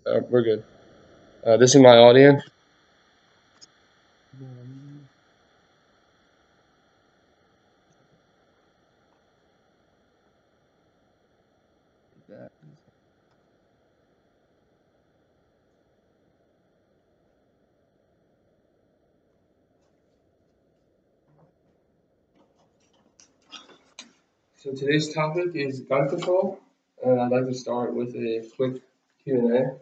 We're good. This is my audience. So today's topic is gun control, and I'd like to start with a quick Q&A.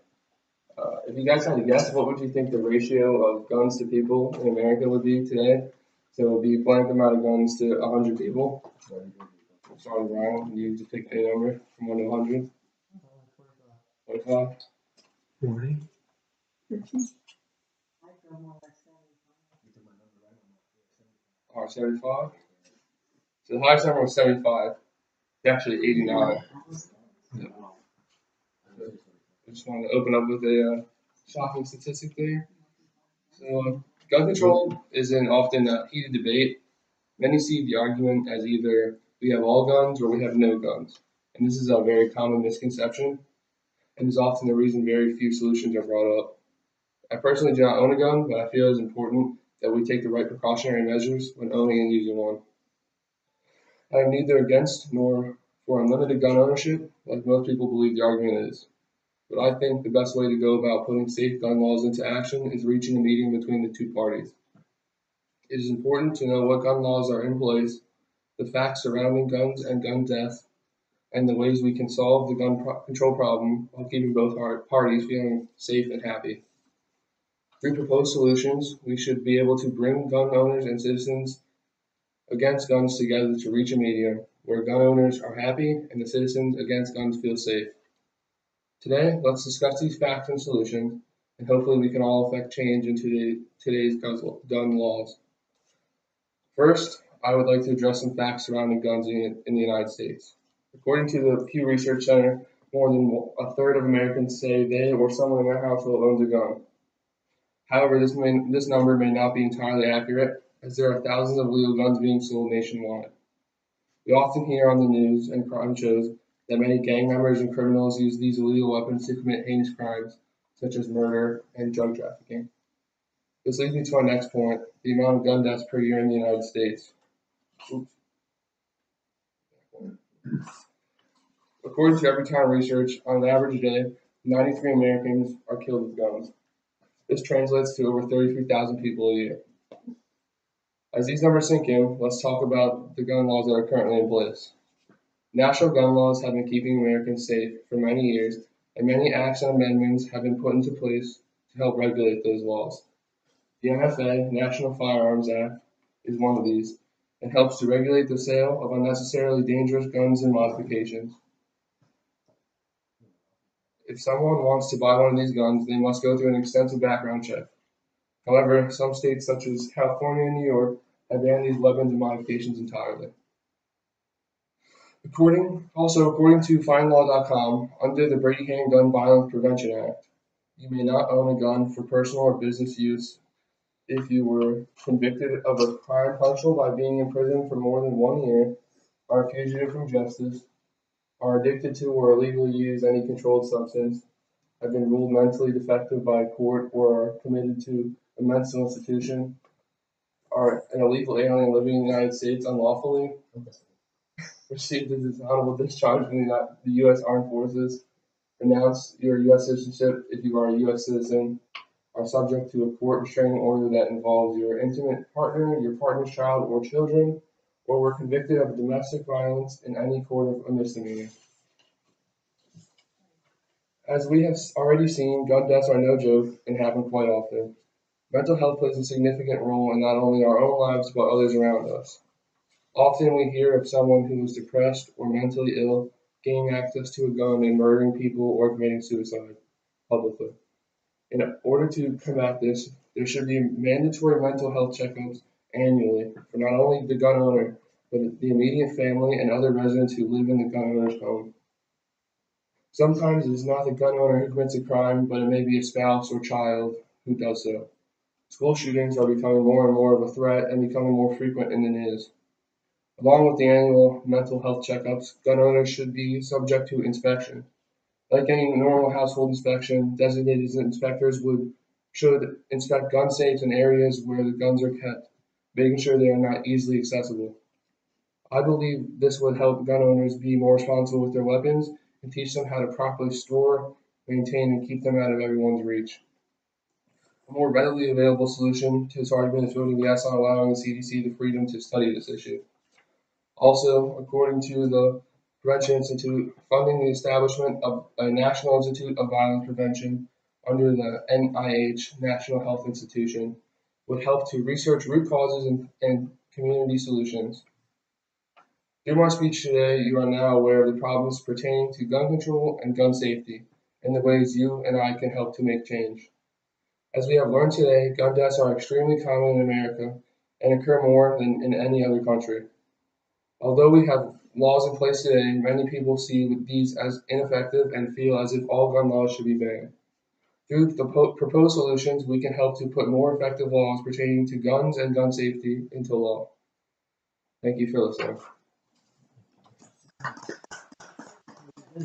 If you guys had to guess, what would you think the ratio of guns to people in America would be today? So it would be blank amount of guns to 100 people. Sorry, Ryan, you just pick a number from 1 to 100. 25? 40. Or 75? So the highest number was 75. It's actually 89. Yeah. I just wanted to open up with a shocking statistic there. So, gun control is an often heated debate. Many see the argument as either we have all guns or we have no guns. And this is a very common misconception and is often the reason very few solutions are brought up. I personally do not own a gun, but I feel it is important that we take the right precautionary measures when owning and using one. I am neither against nor for unlimited gun ownership, like most people believe the argument is. But I think the best way to go about putting safe gun laws into action is reaching a meeting between the two parties. It is important to know what gun laws are in place, the facts surrounding guns and gun death, and the ways we can solve the control problem while keeping both parties feeling safe and happy. Through proposed solutions, we should be able to bring gun owners and citizens against guns together to reach a medium where gun owners are happy and the citizens against guns feel safe. Today, let's discuss these facts and solutions, and hopefully we can all affect change in today's gun laws. First, I would like to address some facts surrounding guns in the United States. According to the Pew Research Center, more than a third of Americans say they or someone in their household owns a gun. However, this number may not be entirely accurate, as there are thousands of legal guns being sold nationwide. We often hear on the news and crime shows that many gang members and criminals use these illegal weapons to commit heinous crimes, such as murder and drug trafficking. This leads me to our next point, the amount of gun deaths per year in the United States. Oops. According to Everytown Research, on an average day, 93 Americans are killed with guns. This translates to over 33,000 people a year. As these numbers sink in, let's talk about the gun laws that are currently in place. National gun laws have been keeping Americans safe for many years, and many acts and amendments have been put into place to help regulate those laws. The NFA, National Firearms Act, is one of these, and helps to regulate the sale of unnecessarily dangerous guns and modifications. If someone wants to buy one of these guns, they must go through an extensive background check. However, some states such as California and New York have banned these weapons and modifications entirely. According to FindLaw.com, under the Brady Handgun Violence Prevention Act, you may not own a gun for personal or business use if you were convicted of a crime punishable by being in prison for more than 1 year, are a fugitive from justice, are addicted to or illegally use any controlled substance, have been ruled mentally defective by a court, or are committed to a mental institution, are an illegal alien living in the United States unlawfully, received a dishonorable discharge from the U.S. Armed Forces, renounce your U.S. citizenship if you are a U.S. citizen, are subject to a court restraining order that involves your intimate partner, your partner's child or children, or were convicted of domestic violence in any court of a misdemeanor. As we have already seen, gun deaths are no joke and happen quite often. Mental health plays a significant role in not only our own lives but others around us. Often we hear of someone who is depressed or mentally ill gaining access to a gun and murdering people or committing suicide publicly. In order to combat this, there should be mandatory mental health checkups annually for not only the gun owner, but the immediate family and other residents who live in the gun owner's home. Sometimes it is not the gun owner who commits a crime, but it may be a spouse or child who does so. School shootings are becoming more and more of a threat and becoming more frequent in the news. Along with the annual mental health checkups, gun owners should be subject to inspection. Like any normal household inspection, designated inspectors should inspect gun safes in areas where the guns are kept, making sure they are not easily accessible. I believe this would help gun owners be more responsible with their weapons and teach them how to properly store, maintain, and keep them out of everyone's reach. A more readily available solution to this argument is voting yes on allowing the CDC the freedom to study this issue. Also, according to the Prevention Institute, funding the establishment of a National Institute of Violence Prevention under the NIH National Health Institution would help to research root causes and community solutions. Through my speech today, you are now aware of the problems pertaining to gun control and gun safety, and the ways you and I can help to make change. As we have learned today, gun deaths are extremely common in America and occur more than in any other country. Although we have laws in place today, many people see these as ineffective and feel as if all gun laws should be banned. Through the proposed solutions, we can help to put more effective laws pertaining to guns and gun safety into law. Thank you for listening.